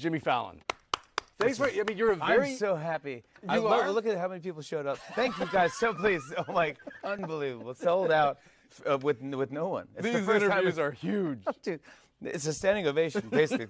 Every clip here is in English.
Jimmy Fallon. Thanks for. I mean, you're a very. I'm so happy. You are? Look at how many people showed up. Thank you guys so pleased. Oh my, unbelievable. Sold out with no one. It's These the first interviews time are huge. Dude, it's a standing ovation, basically.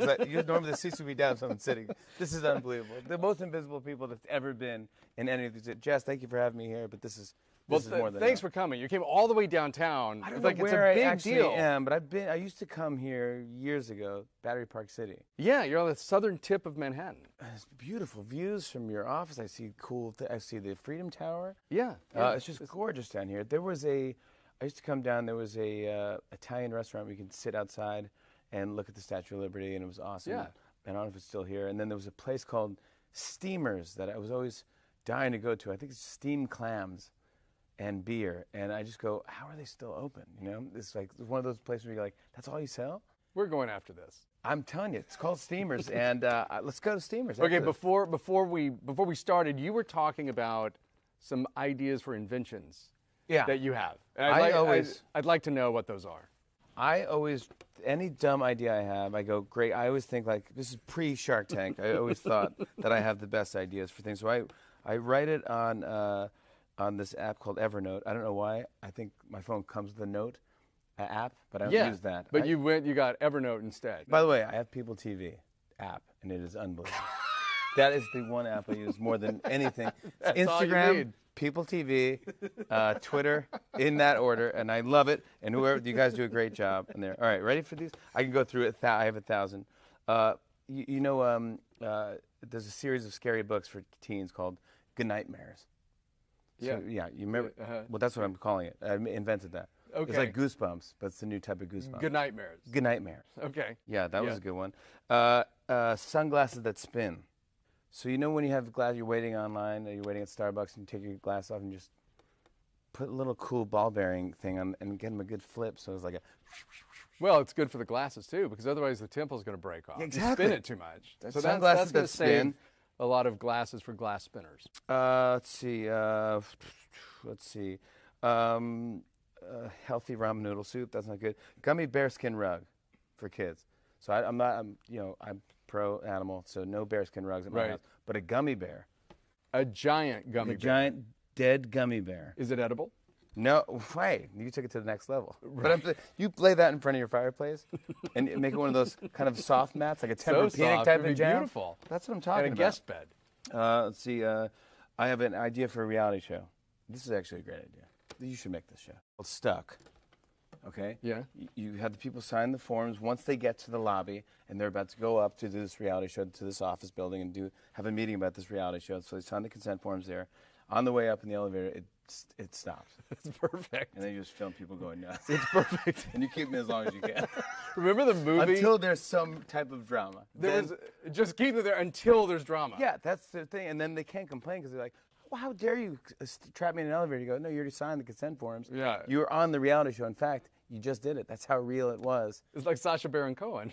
Normally the seats would be down if someone's sitting. This is unbelievable. The most invisible people that's ever been in any of these. Jess, thank you for having me here, but this is more than thanks enough. for coming. You came all the way downtown. I don't like know it's where a big I actually deal. am, but I used to come here years ago, Battery Park City. Yeah, you're on the southern tip of Manhattan. It's beautiful views from your office. I see I see the Freedom Tower. Yeah. It's just gorgeous down here. I used to come down. There was a Italian restaurant where you can sit outside and look at the Statue of Liberty, and it was awesome. Yeah. I don't know if it's still here. And then there was a place called Steamers that I was always dying to go to. I think it's steamed clams and beer. And I just go, how are they still open? You know, it's like one of those places where you're like, that's all you sell? We're going after this. I'm telling you, it's called Steamers, and let's go to Steamers. Okay, before we started, you were talking about some ideas for inventions that you have. And I'd like to know what those are. Any dumb idea I have, I go, great. I always think like, this is pre-Shark Tank. I always thought that I have the best ideas for things. So I write it on this app called Evernote. I don't know why. I think my phone comes with a note app, but I don't use that. But you got Evernote instead. By the way, I have People TV app, and it is unbelievable. That is the one app I use more than anything. Instagram, People TV, Twitter, in that order, and I love it. And you guys do a great job in there. All right, ready for these? I can go through it. I have 1,000. There's a series of scary books for teens called Good Nightmares. Yeah. So, yeah, you remember? Well, that's what I'm calling it. I invented that. Okay. It's like Goosebumps, but it's the new type of Goosebumps. Good Nightmares. Good Nightmares. Okay. Yeah, that was a good one. Sunglasses that spin. So you know when you have glasses, you're waiting online, or you're waiting at Starbucks, and you take your glass off and just put a little cool ball bearing thing on and get them a good flip. So it's like a. Well, it's good for the glasses too, because otherwise the temple's going to break off. Exactly. You spin it too much. So Sunglasses that's going that to save spin. a lot of glasses for glass spinners. Let's see. Healthy ramen noodle soup. That's not good. Gummy bearskin rug for kids. So I'm pro animal, so no bearskin rugs at my house. But a gummy bear. A giant gummy bear. A giant dead gummy bear. Is it edible? No, wait. You took it to the next level. Right. But you lay that in front of your fireplace and make it one of those kind of soft mats, like a Tempur-Pedic type of jam. Beautiful. That's what I'm talking about. And a guest bed. Let's see. I have an idea for a reality show. This is actually a great idea. You should make this show. It's Stuck. Okay? Yeah. You have the people sign the forms once they get to the lobby, and they're about to go up to this reality show, to this office building, and have a meeting about this reality show. So they sign the consent forms there. On the way up in the elevator, it stops. It's perfect. And then you just film people going nuts. It's perfect. And you keep them as long as you can. Remember the movie? Until there's some type of drama. Just keep them there until there's drama. Yeah, that's the thing. And then they can't complain because they're like, well, how dare you trap me in an elevator? You go, no, you already signed the consent forms. Yeah. You were on the reality show. In fact, you just did it. That's how real it was. It's like Sacha Baron Cohen.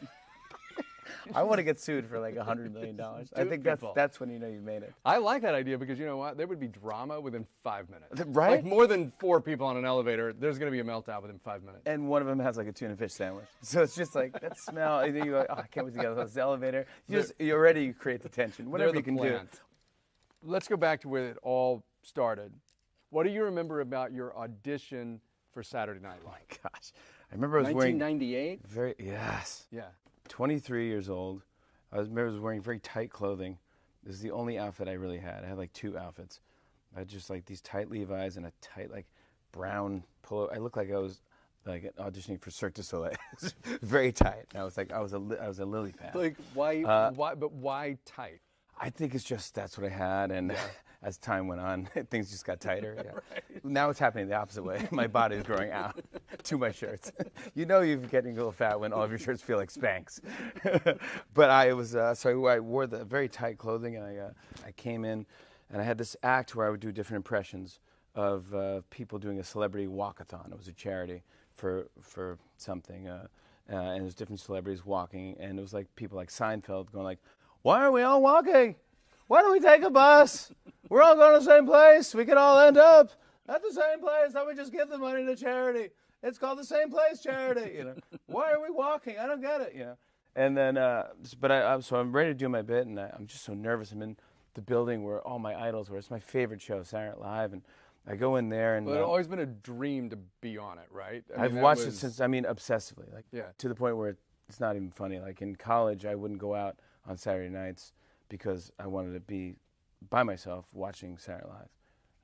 I want to get sued for like $100 million. I think that's when you know you've made it. I like that idea because you know what? There would be drama within 5 minutes. Right? Like more than 4 people on an elevator, there's going to be a meltdown within 5 minutes. And one of them has like a tuna fish sandwich. So it's just like, that smell. And then you go, oh, I can't wait to get out of this elevator. You already create the tension. Whatever you can do. Let's go back to where it all started. What do you remember about your audition for Saturday Night Live? Oh my gosh. I remember I was wearing... 1998? Yes. Yeah. 23 years old. I was wearing very tight clothing. This is the only outfit I really had. I had like 2 outfits. I had just like these tight Levi's and a tight like brown polo. I looked like I was like auditioning for Cirque du Soleil. Very tight. I was a lily pad. Like why tight? I think it's just that's what I had, and as time went on, things just got tighter. Yeah. Right. Now it's happening the opposite way. My body is growing out to my shirts. You know you're getting a little fat when all of your shirts feel like Spanx. But I wore the very tight clothing, and I came in, and I had this act where I would do different impressions of people doing a celebrity walkathon. It was a charity for something, and it was different celebrities walking, and it was like people like Seinfeld going like, why are we all walking? Why don't we take a bus? We're all going to the same place. We could all end up at the same place. How we just give the money to charity? It's called the Same Place Charity. You know, why are we walking? I don't get it. You know, And then, so I'm ready to do my bit, and I'm just so nervous. I'm in the building where all my idols were. It's my favorite show, Saturday Night Live, and I go in there, and well, it's always been a dream to be on it, right? I've watched it since, obsessively, like to the point where it's not even funny. Like in college, I wouldn't go out on Saturday nights because I wanted to be by myself watching Saturday Night Live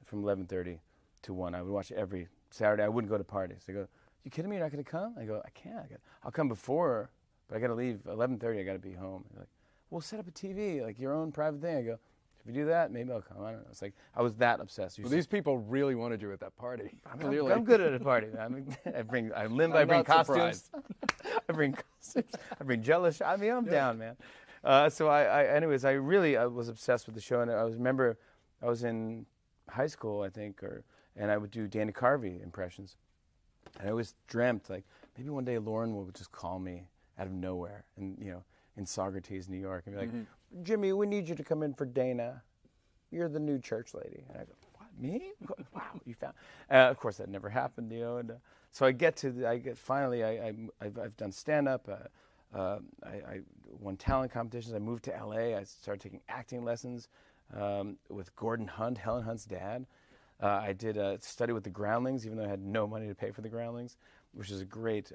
from 11:30 to 1. I would watch it every Saturday. I wouldn't go to parties. They go, "You kidding me? You're not going to come?" I go, "I can't. I'll come before, but I got to leave 11:30. I got to be home." They're like, "Well, set up a TV, like your own private thing." I go, "If you do that, maybe I'll come." I don't know. It's like I was that obsessed. Well, these people really wanted you at that party. I'm good at a party. I bring costumes. I bring costumes. I bring jealous. I mean, I'm down, man. So anyways, I was obsessed with the show, and I remember I was in high school, I think, and I would do Dana Carvey impressions, and I always dreamt like maybe one day Lauren will just call me out of nowhere, and in Saugerties, New York, and be like, "Jimmy, we need you to come in for Dana. You're the new church lady." And I go, "What, me? Wow, you found?" Of course, that never happened, And so I've done stand-up. I won talent competitions. I moved to LA. I started taking acting lessons with Gordon Hunt, Helen Hunt's dad. I did a study with the Groundlings, even though I had no money to pay for the Groundlings, which is a great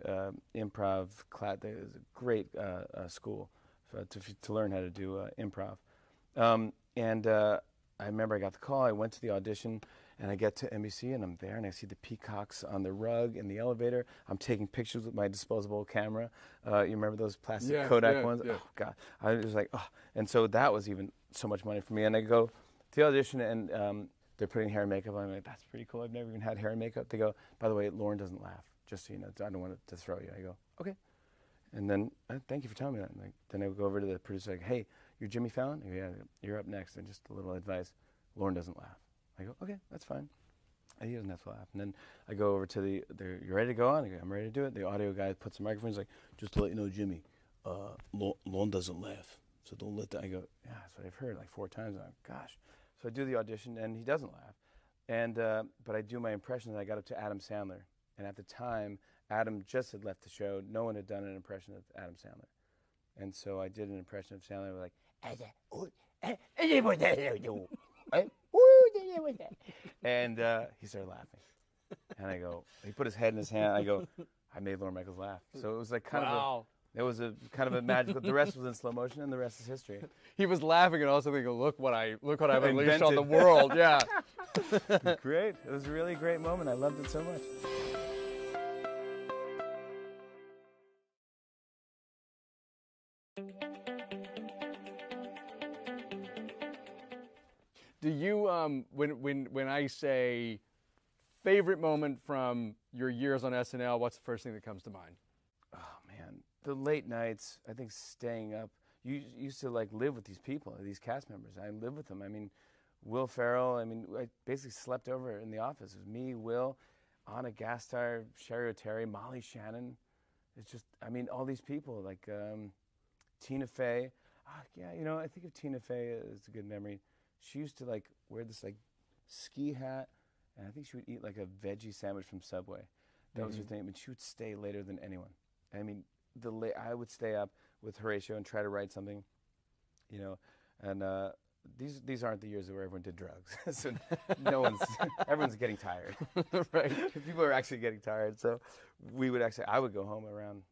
improv class. It was a great school to learn how to do improv. I remember I got the call. I went to the audition, and I get to NBC, and I'm there, and I see the peacocks on the rug in the elevator. I'm taking pictures with my disposable camera. You remember those plastic Kodak ones? Yeah. Oh, God. I was like, oh. And so that was even so much money for me. And I go to the audition, and they're putting hair and makeup on. I'm like, that's pretty cool. I've never even had hair and makeup. They go, by the way, Lauren doesn't laugh, just so you know. I don't want to throw you. I go, okay. And then, thank you for telling me that. And then I would go over to the producer, like, hey, you're Jimmy Fallon? I go, yeah, you're up next. And just a little advice, Lauren doesn't laugh. I go, okay, that's fine. And he doesn't have to laugh. And then I go over to you ready to go on? I go, I'm ready to do it. The audio guy puts the microphone. He's like, just to let you know, Jimmy, Lauren doesn't laugh. So don't let that. I go, yeah, that's what I've heard like 4 times. I'm like, gosh. So I do the audition, and he doesn't laugh. And but I do my impression, and I got up to Adam Sandler. And at the time, Adam just had left the show. No one had done an impression of Adam Sandler. And so I did an impression of Sandler, like, and he started laughing. And I go, he put his head in his hand. I go, I made Lorne Michaels laugh. So it was like kind of a magical. The rest was in slow motion, and the rest is history. He was laughing and also thinking, look what I've unleashed on the world. Yeah. Great. It was a really great moment. I loved it so much. Do you, when I say favorite moment from your years on SNL, what's the first thing that comes to mind? Oh man, the late nights. I think staying up. You used to like live with these people, these cast members. I lived with them. I mean, Will Ferrell. I mean, I basically slept over in the office. It was me, Will, Anna Gasteyer, Sherry O'Terry, Molly Shannon. It's just, I mean, all these people like Tina Fey. Yeah, I think of Tina Fey as a good memory. She used to like wear this like ski hat, and I think she would eat like a veggie sandwich from Subway. That was her thing. I mean, she would stay later than anyone. I mean, I would stay up with Horatio and try to write something, and these aren't the years where everyone did drugs. So everyone's getting tired. Right. People are actually getting tired. So I would go home around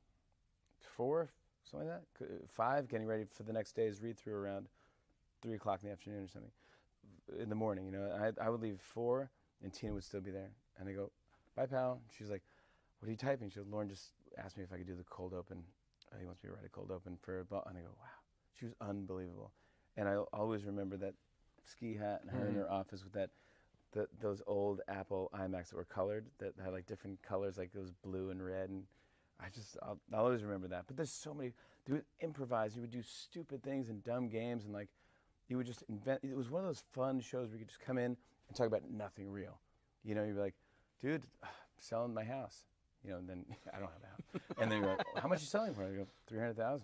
4, something like that, 5, getting ready for the next day's read through around 3 o'clock in the afternoon or something, in the morning. I would leave 4, and Tina would still be there. And I go, bye, pal. She's like, what are you typing? She goes, Lauren just asked me if I could do the cold open. He wants me to write a cold open for a ball. And I go, wow. She was unbelievable. And I always remember that ski hat and her in her office with those old Apple iMacs that were colored, that had like different colors, like it was blue and red. And I'll always remember that. But there's so many. You would improvise. You would do stupid things and dumb games, and like you would just invent. It was one of those fun shows where you could just come in and talk about nothing real. You'd be like, dude, I'm selling my house. And then I don't have a house. And then you're like, how much are you selling for? I go, $300,000.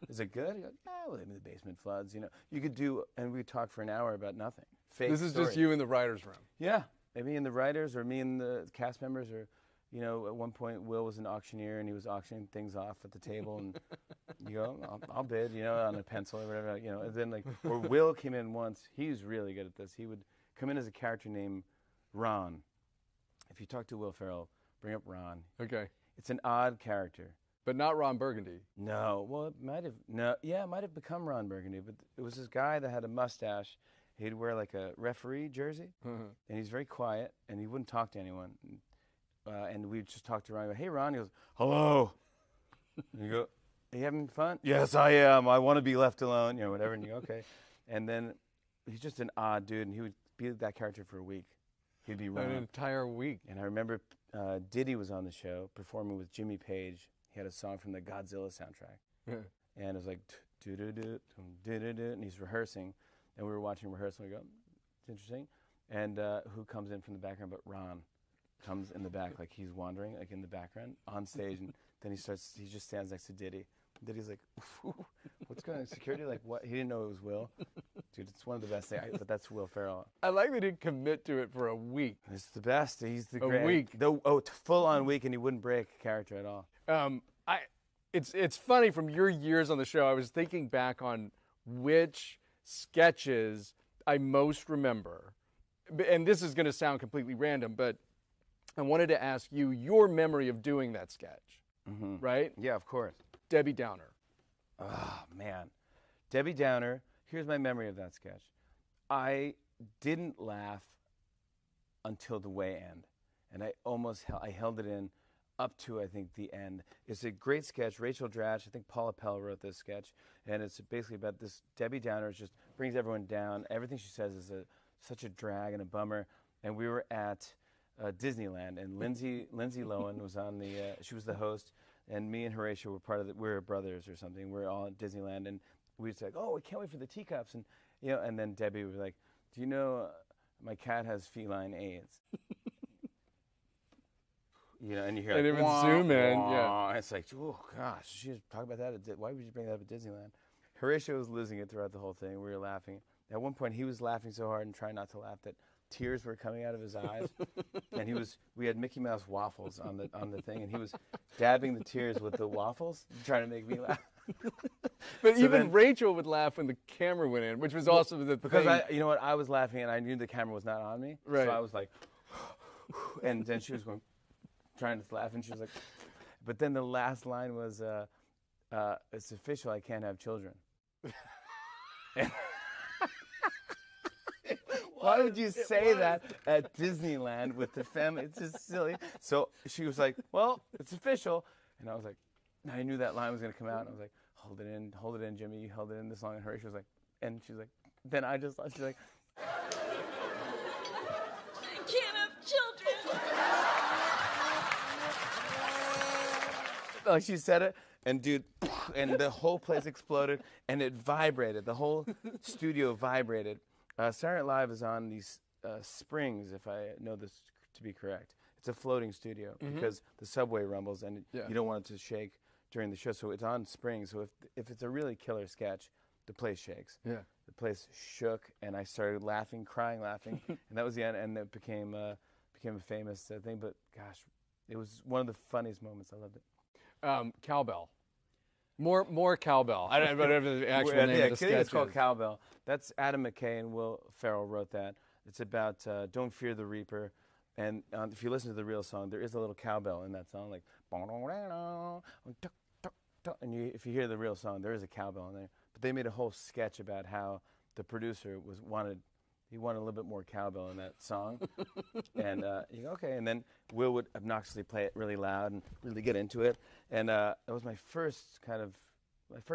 Is it good? I go, well, maybe the basement floods. You could do, and we talk for an hour about nothing. Fake This is story. just you in the writer's room. Yeah, maybe in the writers, or me and the cast members, or you know, at one point Will was an auctioneer and he was auctioning things off at the table, and you go, I'll bid, you know, on a pencil or whatever, you know. And then or Will came in once. He's really good at this. He would come in as a character named Ron. If you talk to Will Ferrell, bring up Ron. Okay. It's an odd character. But not Ron Burgundy. No. Well, it might have become Ron Burgundy, but it was this guy that had a mustache. He'd wear like a referee jersey, and he's very quiet, and he wouldn't talk to anyone. And we'd just talk to Ron. Go, hey, Ron. He goes, hello. And you go, are you having fun? Yes, I am. I want to be left alone, you know, whatever. And you go, okay. And then he's just an odd dude, and he would be that character for a week. He'd be Ron. An entire week. And I remember Diddy was on the show performing with Jimmy Page. He had a song from the Godzilla soundtrack. Yeah. And it was like, do-do-do, do-do-do, and he's rehearsing. And we were watching rehearsal, and we go, it's interesting. And who comes in from the background but Ron? Comes in the back, like he's wandering, like in the background, on stage, and then he just stands next to Diddy. Diddy's like, what's going on? Security? Like, what? He didn't know it was Will. Dude, it's one of the best things, but that's Will Ferrell. I like that he'd commit to it for a week. It's the best. He's the great. A week. Full-on week, and he wouldn't break character at all. It's funny, from your years on the show, I was thinking back on which sketches I most remember. And this is going to sound completely random, but I wanted to ask you your memory of doing that sketch, right? Yeah, of course. Debbie Downer. Oh, man. Debbie Downer, here's my memory of that sketch. I didn't laugh until the way end, and I held it in up to, I think, the end. It's a great sketch. Rachel Dratch, I think Paula Pell wrote this sketch, and it's basically about this Debbie Downer just brings everyone down. Everything she says is such a drag and a bummer, and we were at Disneyland, and Lindsay Lohan was on she was the host, and me and Horatio were part of we were brothers or something. We were all at Disneyland, and we would say, oh, we can't wait for the teacups, and you know, and then Debbie would be like, do you know my cat has feline AIDS? You know, and you hear and like, it would zoom in, yeah. It's like, oh gosh, she just talk about that. Why would you bring that up at Disneyland? Horatio was losing it throughout the whole thing. We were laughing. At one point, he was laughing so hard and trying not to laugh that tears were coming out of his eyes, and we had Mickey Mouse waffles on the thing, and he was dabbing the tears with the waffles, trying to make me laugh. But so even Rachel would laugh when the camera went in, which was also the because thing. you know what, I was laughing and I knew the camera was not on me, right. So I was like, and then she was going, trying to laugh, and she was like, but then the last line was, "It's official, I can't have children." Why would you say that at Disneyland with the family? It's just silly. So she was like, well, it's official. And I was like, I knew that line was going to come out. And I was like, hold it in, Jimmy. You held it in this long. And Horatio was like, and she's like, then she's like, I can't have children. Like she said it, and dude, and the whole place exploded, and it vibrated. The whole studio vibrated. Saturday Night Live is on these springs, if I know this to be correct. It's a floating studio because the subway rumbles, and you don't want it to shake during the show. So it's on springs. So if it's a really killer sketch, the place shakes. Yeah. The place shook, and I started laughing, crying, laughing, and that was the end. And it became a famous thing. But gosh, it was one of the funniest moments. I loved it. Cowbell. More Cowbell. I don't know whatever the actual name of the sketch it's called Cowbell. That's Adam McKay and Will Ferrell wrote that. It's about Don't Fear the Reaper. And if you listen to the real song, there is a little cowbell in that song, like, and if you hear the real song, there is a cowbell in there. But they made a whole sketch about how the producer wanted a little bit more cowbell in that song. And you go, okay. And then Will would obnoxiously play it really loud and really get into it. And that was my first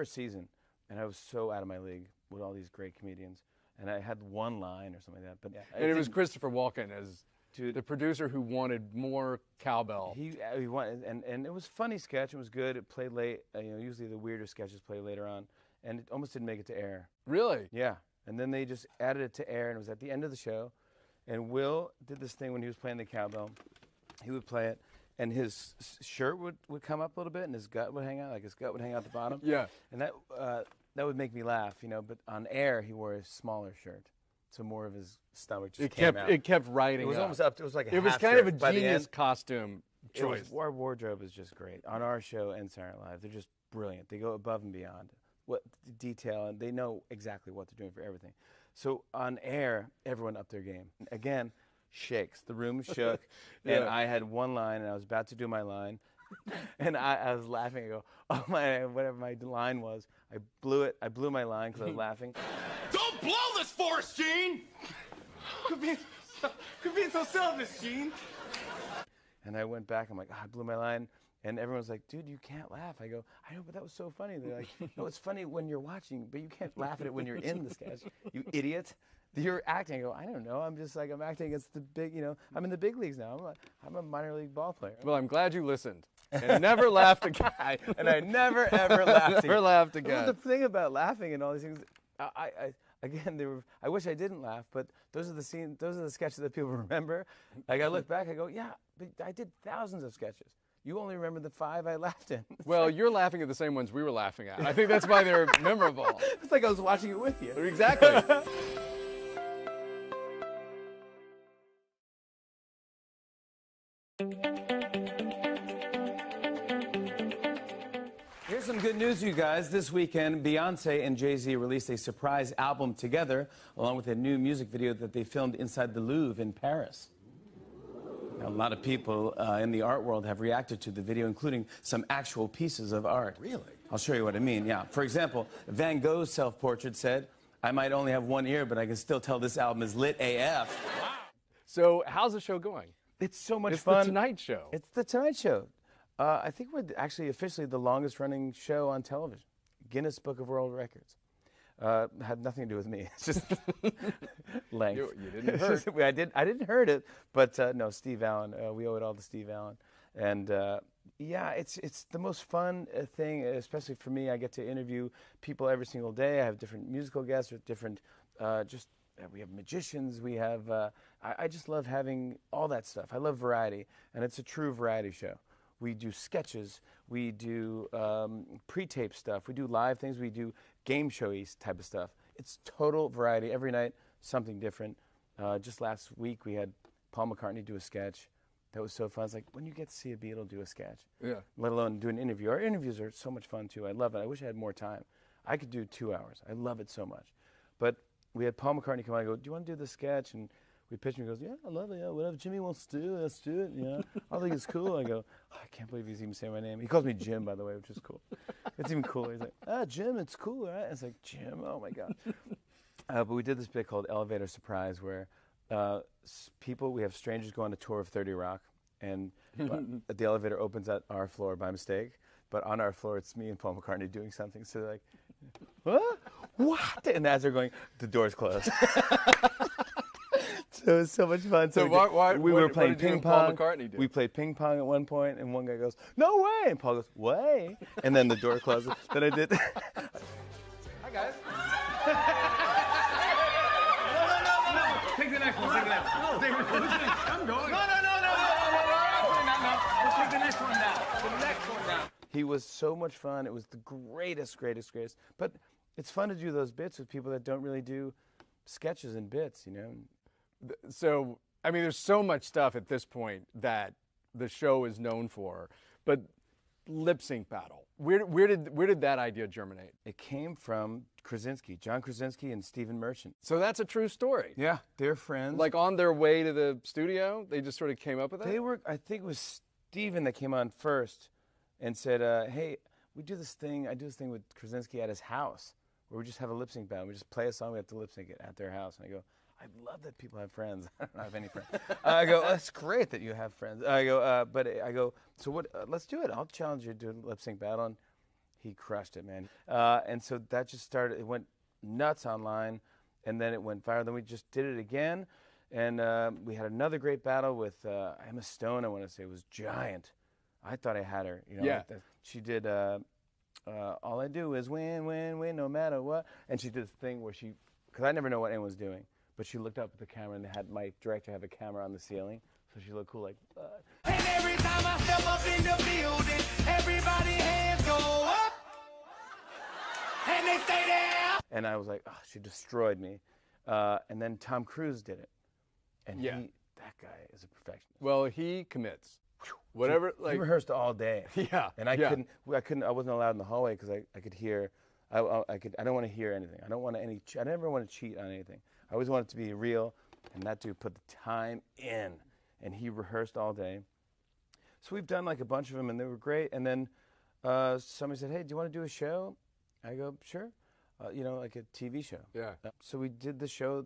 season. And I was so out of my league with all these great comedians. And I had one line or something like that. But and it was Christopher Walken as the producer who wanted more cowbell. He wanted, and it was a funny sketch. It was good. It played late. Usually the weirder sketches play later on. And it almost didn't make it to air. Really? Yeah. And then they just added it to air, and it was at the end of the show. And Will did this thing when he was playing the cowbell. He would play it, and his shirt would come up a little bit, and his gut would hang out, like his gut would hang out the bottom. Yeah. And that would make me laugh, But on air, he wore a smaller shirt, so more of his stomach just came out. It kept riding. It was almost up. It was like it was kind of a genius costume choice. Our wardrobe is just great. On our show and Saturday Night Live, they're just brilliant. They go above and beyond what detail, and they know exactly what they're doing for everything. So on air, everyone upped their game. Again, shakes. The room shook, and I had one line, and I was about to do my line, and I was laughing. I go, oh my, whatever my line was, I blew it. I blew my line because I was laughing. Don't blow this for us, Gene! Could be so selfish, Gene. And I went back. I'm like, I blew my line. And everyone's like, dude, you can't laugh. I go, I know, but that was so funny. They're like, no, it's funny when you're watching, but you can't laugh at it when you're in the sketch. You idiot. You're acting. I go, I don't know. I'm just like, I'm acting against the big, I'm in the big leagues now. I'm a minor league ball player. Well, I'm glad you listened and never laughed again. And I never, ever laughed Never laughed again. The thing about laughing and all these things, again, I wish I didn't laugh, but those are the sketches that people remember. Like I look back, I go, yeah, but I did thousands of sketches. You only remember the 5 I laughed in. Well, you're laughing at the same ones we were laughing at. I think that's why they're memorable. It's like I was watching it with you. Exactly. Here's some good news, you guys. This weekend, Beyonce and Jay-Z released a surprise album together, along with a new music video that they filmed inside the Louvre in Paris. A lot of people in the art world have reacted to the video, including some actual pieces of art. Really? I'll show you what I mean, yeah. For example, Van Gogh's self-portrait said, I might only have one ear, but I can still tell this album is lit AF. So how's the show going? It's so much It's fun. The Tonight Show. It's The Tonight Show. I think we're actually officially the longest-running show on television. Guinness Book of World Records. Had nothing to do with me. It's just length. You didn't hurt. I didn't hurt it, but no, Steve Allen. We owe it all to Steve Allen. And yeah, it's the most fun thing, especially for me. I get to interview people every single day. I have different musical guests, or different we have magicians. We have. I just love having all that stuff. I love variety, and it's a true variety show. We do sketches, we do pre-tape stuff, we do live things, we do game showy type of stuff. It's total variety. Every night, something different. Just last week, we had Paul McCartney do a sketch. That was so fun. It's like, when you get to see a Beatle do a sketch, let alone do an interview. Our interviews are so much fun, too. I love it. I wish I had more time. I could do 2 hours. I love it so much. But we had Paul McCartney come on and go, do you want to do this sketch? And we pitched him. He goes, yeah, I love it. Yeah, whatever Jimmy wants to do, let's do it. Yeah, I think it's cool. I go, oh, I can't believe he's even saying my name. He calls me Jim, by the way, which is cool. It's even cooler. He's like, Jim, it's cool, right? It's like, Jim, oh my God. But we did this bit called Elevator Surprise, where we have strangers go on a tour of 30 Rock, and the elevator opens at our floor by mistake. But on our floor, it's me and Paul McCartney doing something. So they're like, what? What? And as they're going, the door's closed. So it was so much fun. So we were playing ping pong. Paul McCartney do? We played ping pong at one point, and one guy goes, "No way!" And Paul goes, "Way!" And then the door closes. Then I did. Hi guys. No. Take the next one. Take the next one. I'm going. No. Let's take the next one now. The next one now. He was so much fun. It was the greatest. But it's fun to do those bits with people that don't really do sketches and bits, So, I mean, there's so much stuff at this point that the show is known for, but lip sync battle. Where did that idea germinate? It came from Krasinski, John Krasinski and Stephen Merchant. So that's a true story. Yeah, they're friends. Like on their way to the studio, they just sort of came up with it? I think it was Stephen that came on first and said, hey, I do this thing with Krasinski at his house, where we just have a lip sync battle. We just play a song, we have to lip sync it at their house. And I go, I love that people have friends. I don't have any friends. I go, that's great that you have friends. I go, so what? Let's do it. I'll challenge you to do a lip sync battle. And he crushed it, man. And so that just started. It went nuts online, and then it went viral. Then we just did it again, and we had another great battle with Emma Stone. I want to say, it was giant. I thought I had her. Yeah. She did. All I do is win, win, win, no matter what. And she did this thing where because I never know what anyone's doing. But she looked up at the camera, and they had my director have a camera on the ceiling, so she looked cool, like. And every time I step up in the building, everybody hands go up, and they stay there. And I was like, oh, she destroyed me. And then Tom Cruise did it, and that guy is a perfectionist. Well, he commits. whatever. He Like, rehearsed all day. Yeah, And I yeah. couldn't. I wasn't allowed in the hallway because I could hear. I don't want to hear anything. I don't want any. I never want to cheat on anything. I always want it to be real. And that dude put the time in, and he rehearsed all day. So we've done like a bunch of them, and they were great. And then somebody said, "Hey, do you want to do a show?" I go, "Sure." Like a TV show. Yeah. So we did the show.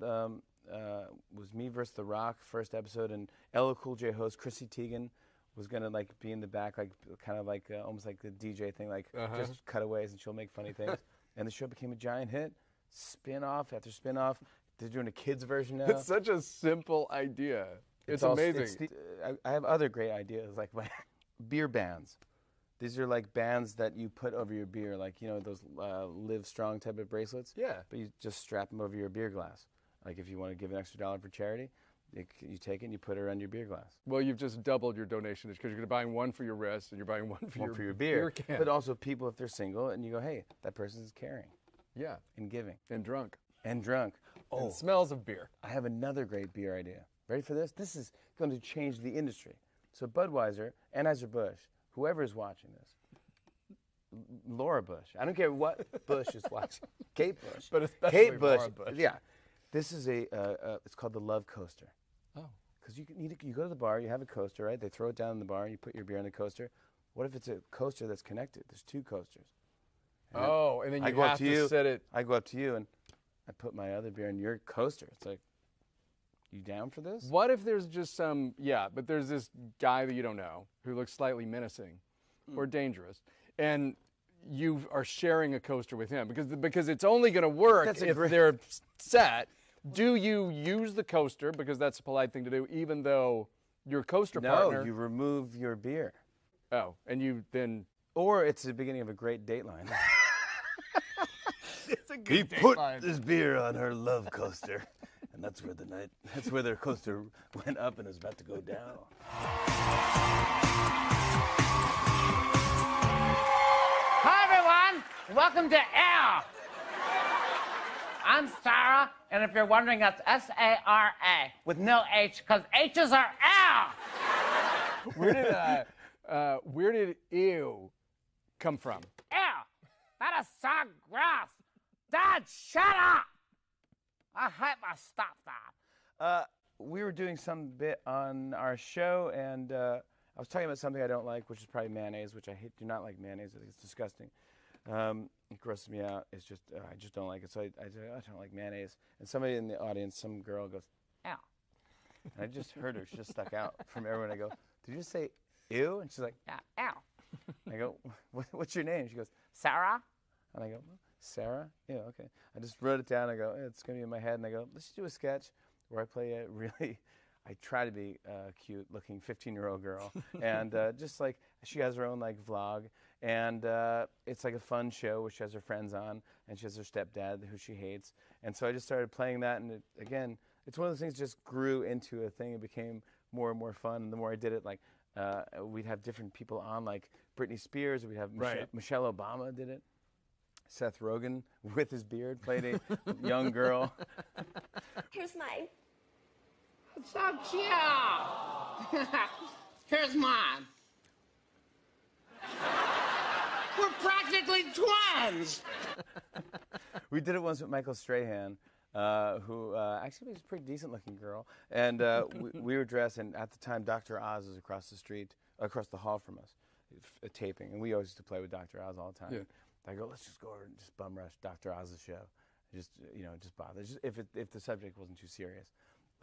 Was me versus The Rock, first episode, and LL Cool J host Chrissy Teigen was gonna like be in the back, like kind of like almost like the DJ thing, like just cutaways, and she'll make funny things. And the show became a giant hit. Spin-off after spin-off. They're doing a kids version now. It's such a simple idea. It's amazing. I have other great ideas, like my beer bands. These are like bands that you put over your beer, like, those Live Strong type of bracelets. Yeah. But you just strap them over your beer glass. Like if you want to give an extra $1 for charity, you take it and you put it around your beer glass. Well, you've just doubled your donation because you're buying one for your wrist and you're buying one for your beer can. But also people, if they're single, and you go, hey, that person's caring Yeah. and giving. And drunk. And drunk. And smells of beer. I have another great beer idea. Ready for this? This is going to change the industry. So Budweiser, Anheuser-Busch, whoever is watching this, Laura Bush, I don't care what Bush is watching, Kate Bush. But especially Kate Bush, Laura Bush. Yeah. This is it's called the Love Coaster. Oh. Because you go to the bar, you have a coaster, right? They throw it down in the bar, and you put your beer in the coaster. What if it's a coaster that's connected? There's two coasters. And then I you go up have to to you. set it. I go up to you, and I put my other beer in your coaster. It's like, you down for this? What if there's just but there's this guy that you don't know who looks slightly menacing or dangerous, and you are sharing a coaster with him because it's only going to work if they're set. Do you use the coaster because that's a polite thing to do, even though your coaster partner? No, you remove your beer. Oh, and you then. Or it's the beginning of a great Dateline. It's a good He date put line. this beer on her love coaster, and that's where their coaster went up and is about to go down. Hi, everyone. Welcome to Air. I'm Sarah, and if you're wondering, that's S-A-R-A with no H, because H's are Air. Where did ew come from? Ew. That is so gross. Dad, shut up. I hate my stepdad. We were doing some bit on our show, and I was talking about something I don't like, which is probably mayonnaise, which I do not like mayonnaise. I think it's disgusting. It grosses me out. It's just, I just don't like it. So I don't like mayonnaise. And somebody in the audience, some girl goes, ew. And I just heard her. She just stuck out from everyone. I go, did you just say ew? And she's like, Yeah, ew. I go, what's your name? She goes, Sarah? and I go, Sarah? Yeah, okay. I just wrote it down. I go, it's going to be in my head. And I go, let's just do a sketch where I play a really, I try to be a cute-looking 15-year-old girl. And just like, she has her own like vlog. And it's like a fun show where she has her friends on. And she has her stepdad who she hates. And so I just started playing that. And again, it's one of those things that just grew into a thing. It became more and more fun. And the more I did it, like, we'd have different people on, like Britney Spears. We'd have Michelle Obama did it. Seth Rogen, with his beard, played a young girl. Here's mine. So cute. Here's mine. We're practically twins. We did it once with Michael Strahan, who actually was a pretty decent-looking girl. And we were dressed, and at the time, Dr. Oz was across the hall from us, taping. And we always used to play with Dr. Oz all the time. Yeah. I go, let's just go over and just bum rush Dr. Oz's show. Just bother. Just if the subject wasn't too serious.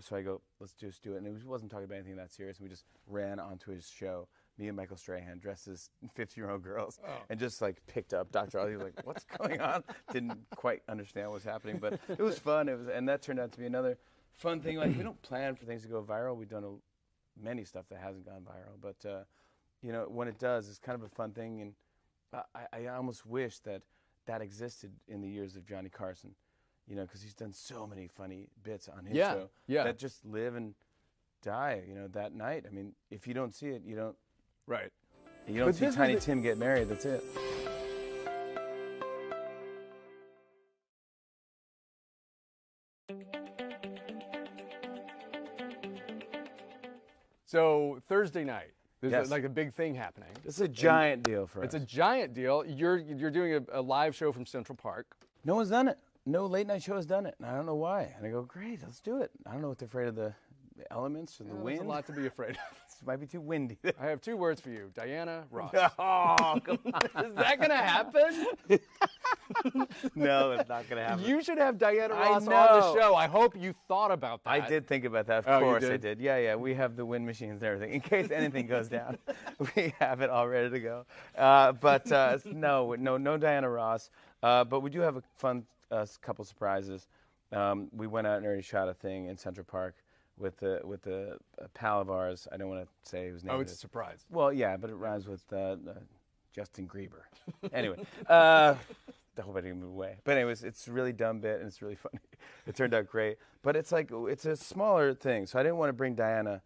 So I go, let's just do it. And it wasn't talking about anything that serious. And we just ran onto his show, me and Michael Strahan, dressed as 15-year-old girls, and just like picked up Dr. Oz. He was like, what's going on? Didn't quite understand what was happening, but it was fun. And that turned out to be another fun thing. Like, we don't plan for things to go viral. We've done many stuff that hasn't gone viral. But, when it does, it's kind of a fun thing. And I almost wish that existed in the years of Johnny Carson, because he's done so many funny bits on his show that just live and die, that night. I mean, if you don't see it, you don't. Right. You don't see Tiny Tim get married. That's it. So Thursday night, There's Yes. like a big thing happening. It's a giant deal for It's us. a giant deal. You're doing a live show from Central Park. No one's done it. No late night show has done it. And I don't know why. And I go, great, let's do it. I don't know if they're afraid of the elements or the There's wind. a lot to be afraid of. It might be too windy. I have 2 words for you, Diana Ross. Oh, come on. Is that gonna happen? No, it's not going to happen. You should have Diana I Ross on know. the show. I hope you thought about that. I did think about that. Oh, Of you course I did? did. Yeah. We have the wind machines and everything. In case anything goes down, we have it all ready to go. No Diana Ross. But we do have a fun couple surprises. We went out and already shot a thing in Central Park with a pal of ours. I don't want to say whose name Oh, it it's a is. surprise. Well, yeah, but it rhymes with Justin Grieber. Anyway, I hope I didn't move away. But anyways, it's a really dumb bit and it's really funny. It turned out great. But it's a smaller thing. So I didn't want to bring Diana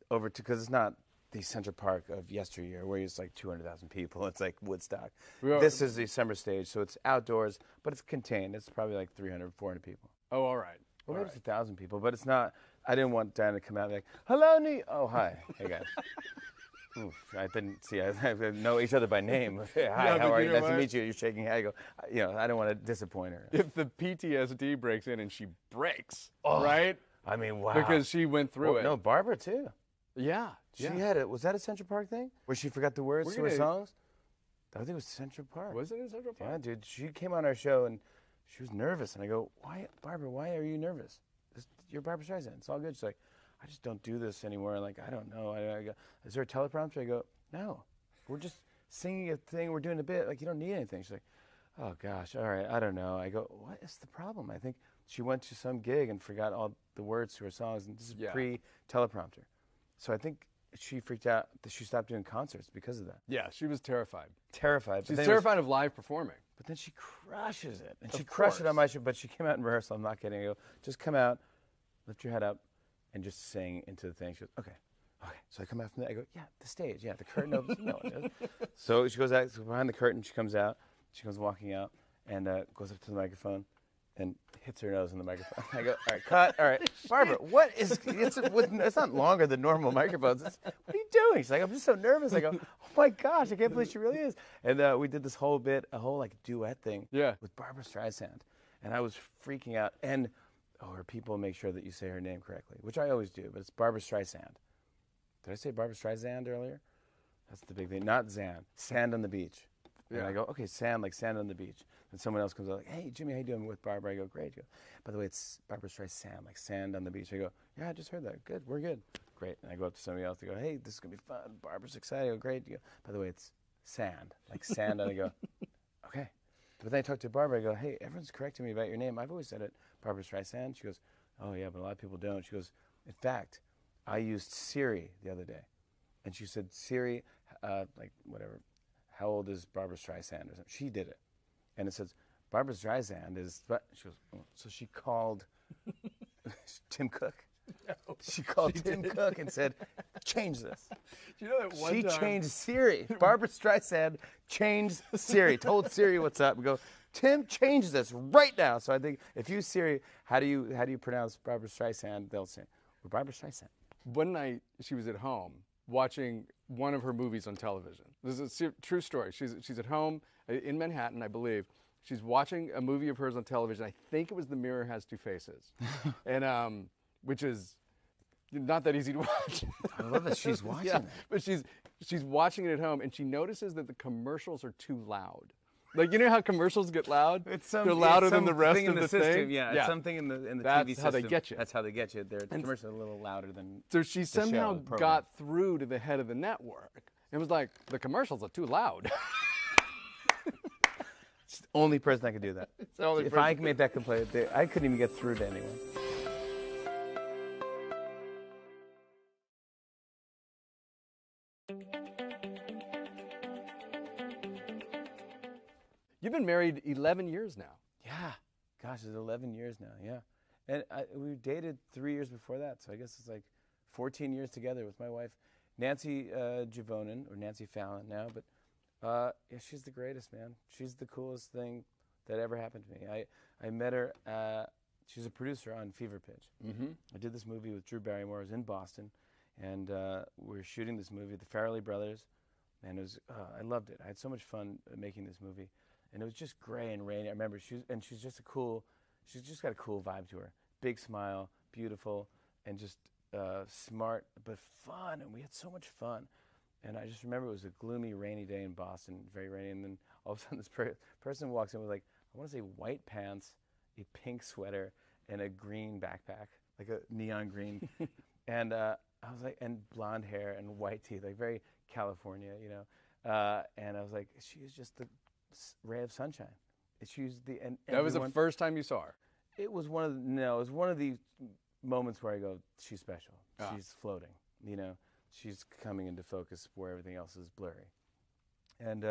over because it's not the Central Park of yesteryear where it's like 200,000 people. It's like Woodstock. This is the summer stage, so it's outdoors, but it's contained. It's probably like 300, 400 people. Oh, all right. Well, All maybe right. it's 1,000 people, but it's not. I didn't want Diana to come out and be like, hello, Oh, hi. Hey, guys. Oof, I didn't see. I know each other by name. Hey, hi, Yeah, how but are you you? know Nice to what? meet you. You're shaking hands. I go, I don't want to disappoint her. If the PTSD breaks in and she breaks, right? I mean, wow. Because she went through it. No, Barbara, too. Yeah. She yeah. had it. Was that a Central Park thing? Where she forgot the words We're to her gonna- songs? I think it was Central Park. Was it in Central Park? Yeah, dude. She came on our show and she was nervous. And I go, why, Barbara, why are you nervous? You're Barbara Streisand. It's all good. She's like, I just don't do this anymore. Like, I don't know. I go, is there a teleprompter? I go, no. We're just singing a thing. We're doing a bit. Like, you don't need anything. She's like, oh, gosh. All right. I don't know. I go, what is the problem? I think she went to some gig and forgot all the words to her songs. And this is Yeah. pre-teleprompter. So I think she freaked out that she stopped doing concerts because of that. Yeah, she was terrified. Terrified. She's but then terrified of live performing. But then she crushes it. And she Of crushed it on course. my show, but she came out in rehearsal. I'm not kidding. I go, just come out, lift your head up, and just sing into the thing. She goes, okay. So I come out from there. I go, yeah, the stage. Yeah, the curtain opens. No one knows. So she goes out, so behind the curtain, she comes out. She comes walking out and goes up to the microphone and hits her nose in the microphone. I go, all right, cut. All right. Barbara, what is, it's not longer than normal microphones. What are you doing? She's like, I'm just so nervous. I go, oh my gosh, I can't believe she really is. And we did this whole bit, a whole like duet thing Yeah. with Barbara Streisand. And I was freaking out. And, her people make sure that you say her name correctly, which I always do, but it's Barbara Streisand. Did I say Barbara Streisand earlier? That's the big thing. Not Zan. Sand on the beach. And Yeah. I go, okay, sand, like sand on the beach. And someone else comes out like, hey, Jimmy, how you doing with Barbara? I go, great. Go, by the way, it's Barbara Streisand, like sand on the beach. I go, yeah, I just heard that. Good, we're good. Great. And I go up to somebody else. They go, hey, this is going to be fun. Barbara's excited. I go, great. You go, by the way, it's sand, like sand. And I go, okay. But then I talked to Barbara. I go, hey, everyone's correcting me about your name. I've always said it, Barbara Streisand. She goes, oh, yeah, but a lot of people don't. She goes, in fact, I used Siri the other day. And she said, Siri, like whatever, how old is Barbara Streisand or something? She did it. And it says, Barbara Streisand is, but she goes, oh. So she called Tim Cook. No, she called Tim Cook and said, change this. Do you know that one She time? changed Siri. Barbara Streisand changed Siri, told Siri what's up. We go, Tim, change this right now. So I think if you Siri, how do you pronounce Barbara Streisand? They'll say, well, Barbara Streisand. One night she was at home watching one of her movies on television. This is a true story. She's at home in Manhattan, I believe. She's watching a movie of hers on television. I think it was The Mirror Has Two Faces, and which is not that easy to watch. I love that she's watching Yeah, that. but she's watching it at home, and she notices that the commercials are too loud. Like, you know how commercials get loud? They're louder than the rest of the system. thing. Yeah, it's something in the That's TV system. how they get you. That's how they get you. Their commercials are a little louder than. So she somehow the program. got through to the head of the network and was like, the commercials are too loud. It's the only person that could do that. the only If person- I made that complaint, I couldn't even get through to anyone. You've been married 11 years now. Yeah. Gosh, it's 11 years now. Yeah. And we dated 3 years before that. So I guess it's like 14 years together with my wife, Nancy Javonin, or Nancy Fallon now. But yeah, she's the greatest, man. She's the coolest thing that ever happened to me. I met her. She's a producer on Fever Pitch. Mm-hmm. I did this movie with Drew Barrymore. I was in Boston. and we were shooting this movie, The Farrelly Brothers, and it was I loved it. I had so much fun making this movie, and it was just gray and rainy. I remember she's just got a cool vibe to her, big smile, beautiful, and just smart but fun, and we had so much fun. And I just remember it was a gloomy, rainy day in Boston, very rainy, and then all of a sudden this person walks in with like, I want to say white pants, a pink sweater, and a green backpack, like a neon green. And I was like, and blonde hair and white teeth, like very California, you know. And I was like, she is just the ray of sunshine. And That was the first time you saw her. It was one of the moments where I go, she's special. She's floating, you know. She's coming into focus where everything else is blurry. And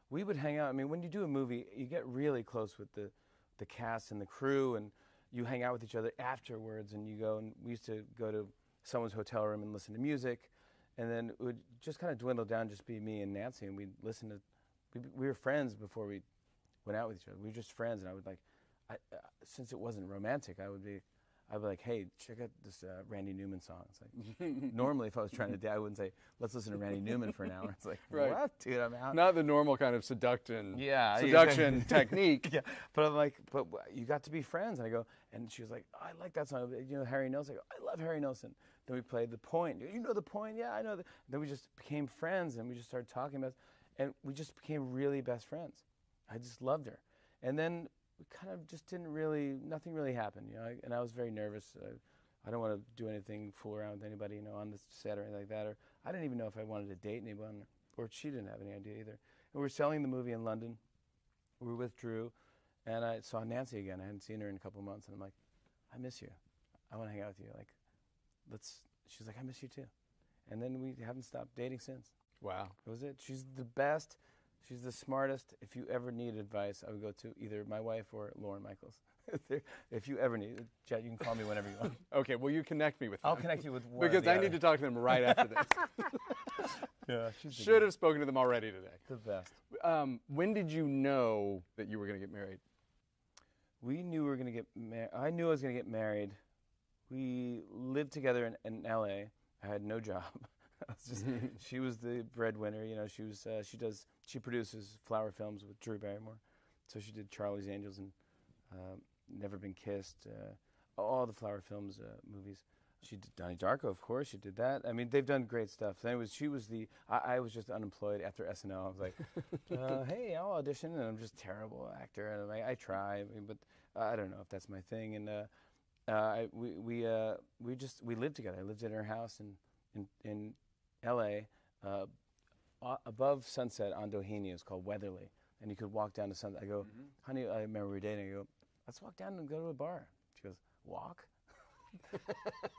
we would hang out. I mean, when you do a movie, you get really close with the cast and the crew, and you hang out with each other afterwards, and you go, and we used to go to someone's hotel room and listen to music, and then it would just kind of dwindle down, just be me and Nancy, and we'd listen to, we were friends before we went out with each other. We were just friends, and I would like, since it wasn't romantic, I'd be like, hey, check out this Randy Newman song. It's like, normally if I was trying to date, I wouldn't say, let's listen to Randy Newman for an hour. It's like, Right. what, dude, I'm out. Not the normal kind of seduction exactly. technique. Yeah, but I'm like, but you got to be friends. And I go, and she was like, oh, I like that song. You know, Harry Nilsson. I go, I love Harry Nilsson. Then we played The Point. You know The Point? Yeah, I know. Then we just became friends, and we just started talking about, and we just became really best friends. I just loved her. And then we kind of just nothing really happened, you know. And I was very nervous. I don't want to do anything, fool around with anybody, you know, on the set or anything like that. Or I didn't even know if I wanted to date anyone, or she didn't have any idea either. And we were selling the movie in London. We were with Drew, and I saw Nancy again. I hadn't seen her in a couple of months, and I'm like, I miss you. I want to hang out with you. Like, she's like, I miss you too. And then we haven't stopped dating since. Wow. That was it. She's the best. She's the smartest. If you ever need advice, I would go to either my wife or Lauren Michaels. If you ever need it, Jet, you can call me whenever you want. Okay, well, you connect me with them. I'll connect you with one or because the I other. need to talk to them right after this. Yeah, Should have spoken to them already today. the best. When did you know that you were going to get married? We knew we were going to get married. I knew I was going to get married. We lived together in L.A. I had no job. I was just, she was the breadwinner. You know, she produces flower films with Drew Barrymore. So she did Charlie's Angels and Never Been Kissed, all the flower films movies. She did Donnie Darko, of course. She did that. I mean, they've done great stuff. So anyways, she was I was just unemployed after SNL. I was like, hey, I'll audition, and I'm just a terrible actor. And I try, but I don't know if that's my thing. And we lived together. I lived in her house in L.A. Above Sunset on Doheny. It's called Weatherly, and you could walk down to Sunset. I go, honey, I remember we were dating. I go, let's walk down and go to a bar. She goes, walk?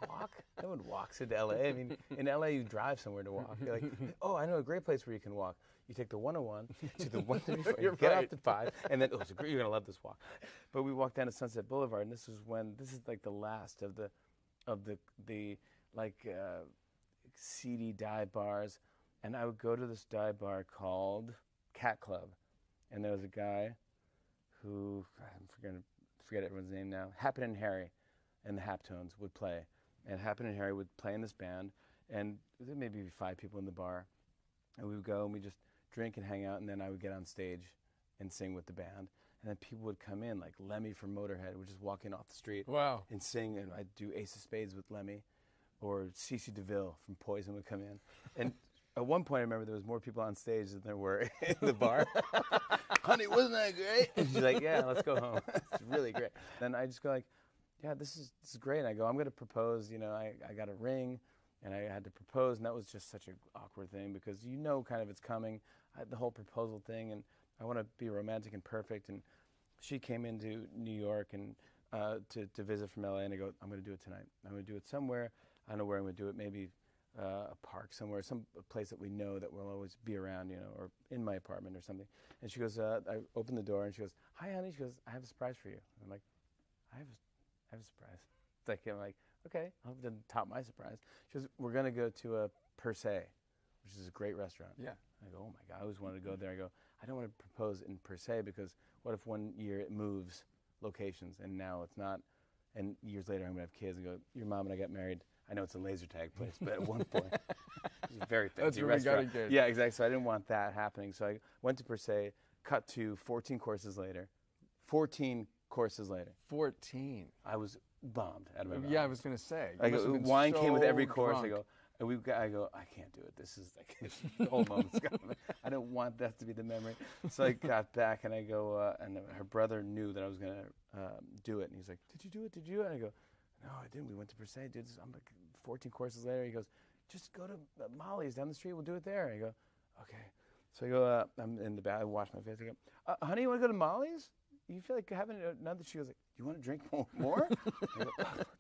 Walk? No one walks into L.A. I mean, in L.A. you drive somewhere to walk. You're like, oh, I know a great place where you can walk. You take the 101 to the 134, you get right. off the 5, and then, you're going to love this walk. But we walked down to Sunset Boulevard, and this is like the last of the seedy dive bars. And I would go to this dive bar called Cat Club. And there was a guy who, I'm going to forget everyone's name now, Happen and Harry and the Haptones would play. And Happen and Harry would play in this band. And there may be 5 people in the bar. And we would go and we just drink and hang out. And then I would get on stage and sing with the band. And then people would come in, like Lemmy from Motorhead would just walk in off the street Wow. and sing. And I'd do Ace of Spades with Lemmy. Or CeCe DeVille from Poison would come in. And at one point, I remember there was more people on stage than there were in the bar. Honey, wasn't that great? And she's like, yeah, let's go home. It's really great. Then I just go like, yeah, this is great. And I go, I'm going to propose. You know, I got a ring, and I had to propose, and that was just such an awkward thing because you know kind of it's coming, the whole proposal thing, and I want to be romantic and perfect. And she came into New York and to visit from LA, and I go, I'm going to do it tonight. I'm going to do it somewhere. I don't know where I'm going to do it. Maybe a park somewhere, some place that we know that we'll always be around, you know, or in my apartment or something. And she goes, I open the door and she goes, hi, honey. She goes, I have a surprise for you. And I'm like, I have a surprise. It's like, I'm like, okay, I'll have to top my surprise. She goes, we're going to go to a Per Se, which is a great restaurant. Yeah. I go, oh my God, I always wanted to go there. I go, I don't want to propose in Per Se because what if one year it moves locations and now it's not, and years later I'm going to have kids and go, your mom and I got married. I know it's a laser tag place, but at one point, it was a very fancy That's where we got restaurant. engaged. Yeah, exactly. So I didn't want that happening. So I went to Per Se, cut to 14 courses later. 14 courses later. 14. I was bombed out of my mind. Yeah, I was going to say. I You must go, have been wine came with so every course. drunk. I go, I can't do it. This is like the whole moment's gone. I don't want that to be the memory. So I got back and I go, and her brother knew that I was gonna do it, and he's like, "Did you do it? Did you?" And I go, "No, I didn't. We went to Per Se, dude. I'm like 14 courses later." He goes, "Just go to Molly's down the street. We'll do it there." And I go, "Okay." So I go, I'm in the bath. I wash my face. I go, "Honey, you want to go to Molly's? You feel like having another?" She goes like, "You want to drink more?" I go,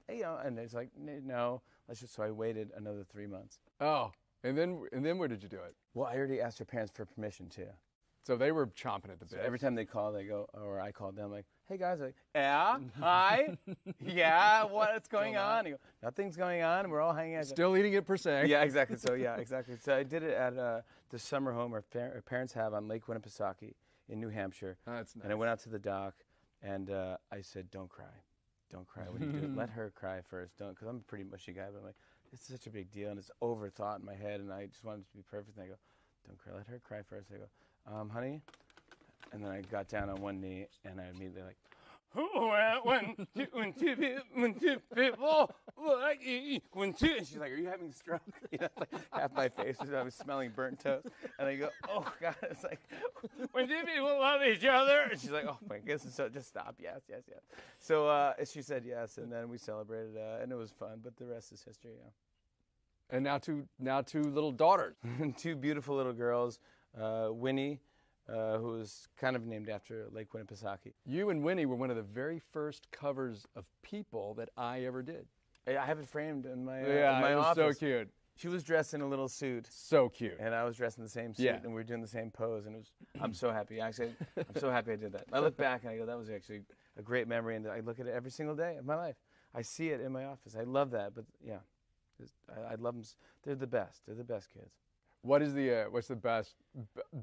"Hey, and it's like, no, let's just." So I waited another 3 months. Oh, and then where did you do it? Well, I already asked her parents for permission too. So they were chomping at the So bit. every time they call, they go, or I called them, like, "Hey guys," like, "Yeah, hi, yeah, what's going on?" I go, "Nothing's going on. And we're all hanging out." Still eating it Per Se. Yeah, exactly. So exactly. So I did it at the summer home our parents have on Lake Winnipesaukee in New Hampshire. That's nice. And I went out to the dock, and I said, "Don't cry, don't cry when you do it. Let her cry first. Don't," because I'm a pretty mushy guy. But I'm like, it's such a big deal, and it's overthought in my head, and I just wanted it to be perfect. And I go, "Don't cry. Let her cry first." I go, "Honey," and then I got down on one knee, and I immediately like, when two people like when two, and she's like, "Are you having a stroke?" You know, like half my face I was smelling burnt toast, and I go, "Oh God!" It's like when two people love each other, and she's like, "Oh my goodness!" So just stop. Yes. So she said yes, and then we celebrated, and it was fun. But the rest is history. Yeah. And now two little daughters. Two beautiful little girls, Winnie. Who was kind of named after Lake Winnipesaukee. You and Winnie were one of the very first covers of People that I ever did. I have it framed in my, Yeah, my it was office. so cute. She was dressed in a little suit, So cute. and I was dressed in the same suit, Yeah. and we were doing the same pose, and it was. I'm so happy. Actually, I'm so happy I did that. I look back and I go, that was actually a great memory, and I look at it every single day of my life. I see it in my office. I love that, but yeah, I love them. They're the best. They're the best kids. What is what's the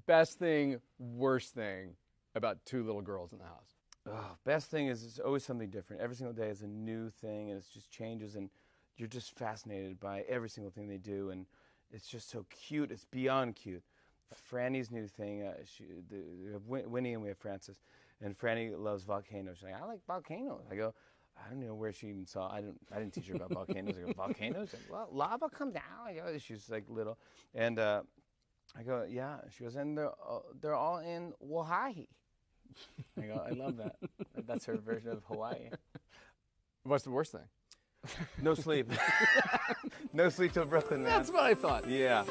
best thing, worst thing about two little girls in the house? Oh, best thing is it's always something different. Every single day is a new thing, and it just changes, and you're just fascinated by every single thing they do, and it's just so cute. It's beyond cute. Franny's new thing, we have Winnie and we have Frances, and Franny loves volcanoes. She's like, "I like volcanoes." I go, I don't know where she even saw. I didn't teach her about volcanoes. I go, "Volcanoes?" Like, "Well, lava come down." I go, she's like little, and I go, "Yeah." She goes, "And they're all in Hawaii." I go, "I love that." That's her version of Hawaii. What's the worst thing? No sleep. No sleep till Brooklyn, man. That's what I thought. Yeah.